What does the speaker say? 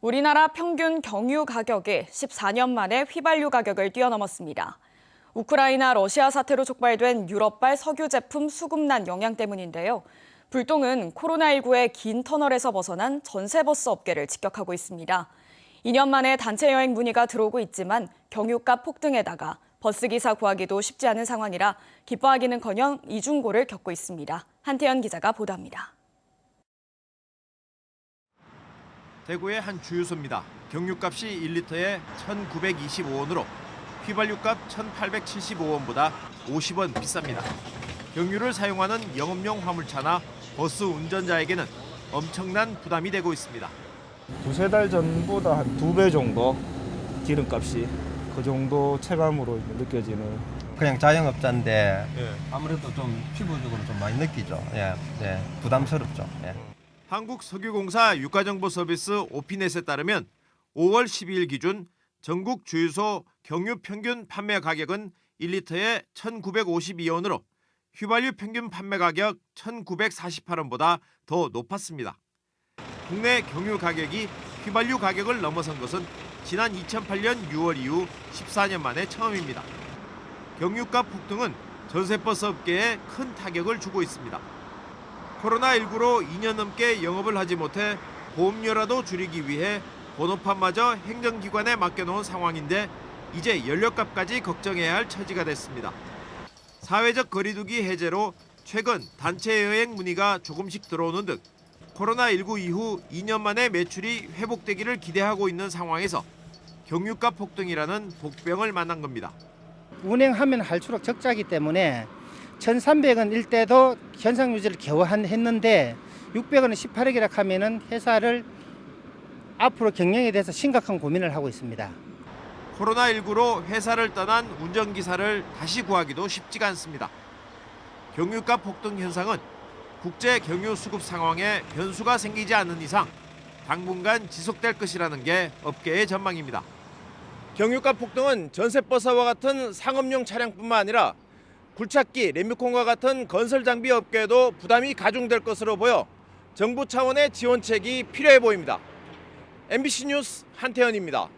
우리나라 평균 경유 가격이 14년 만에 휘발유 가격을 뛰어넘었습니다. 우크라이나 러시아 사태로 촉발된 유럽발 석유 제품 수급난 영향 때문인데요. 불똥은 코로나19의 긴 터널에서 벗어난 전세버스 업계를 직격하고 있습니다. 2년 만에 단체 여행 문의가 들어오고 있지만 경유값 폭등에다가 버스기사 구하기도 쉽지 않은 상황이라 기뻐하기는커녕 이중고를 겪고 있습니다. 한태연 기자가 보도합니다. 대구의 한 주유소입니다. 경유값이 1리터에 1,925원으로 휘발유값 1,875원보다 50원 비쌉니다. 경유를 사용하는 영업용 화물차나 버스 운전자에게는 엄청난 부담이 되고 있습니다. 두세 달 전보다 한 2배 정도 기름값이 그 정도 체감으로 느껴지는. 그냥 자영업자인데 아무래도 좀 피부적으로 좀 많이 느끼죠. 부담스럽죠. 한국석유공사 유가정보서비스 오피넷에 따르면 5월 12일 기준 전국 주유소 경유 평균 판매 가격은 1리터에 1,952원으로 휘발유 평균 판매 가격 1,948원보다 더 높았습니다. 국내 경유 가격이 휘발유 가격을 넘어선 것은 지난 2008년 6월 이후 14년 만에 처음입니다. 경유값 폭등은 전세버스 업계에 큰 타격을 주고 있습니다. 코로나19로 2년 넘게 영업을 하지 못해 보험료라도 줄이기 위해 번호판마저 행정기관에 맡겨놓은 상황인데 이제 연료값까지 걱정해야 할 처지가 됐습니다. 사회적 거리두기 해제로 최근 단체 여행 문의가 조금씩 들어오는 등 코로나19 이후 2년 만에 매출이 회복되기를 기대하고 있는 상황에서 경유값 폭등이라는 복병을 만난 겁니다. 운행하면 할수록 적자이기 때문에 1,300원 일 때도 현상 유지를 겨우 했는데 600원은 18억이라 하면은 회사를 앞으로 경영에 대해서 심각한 고민을 하고 있습니다. 코로나19로 회사를 떠난 운전기사를 다시 구하기도 쉽지가 않습니다. 경유값 폭등 현상은 국제 경유 수급 상황에 변수가 생기지 않는 이상 당분간 지속될 것이라는 게 업계의 전망입니다. 경유값 폭등은 전세버스와 같은 상업용 차량뿐만 아니라 굴착기, 레미콘과 같은 건설 장비 업계에도 부담이 가중될 것으로 보여 정부 차원의 지원책이 필요해 보입니다. MBC 뉴스 한태현입니다.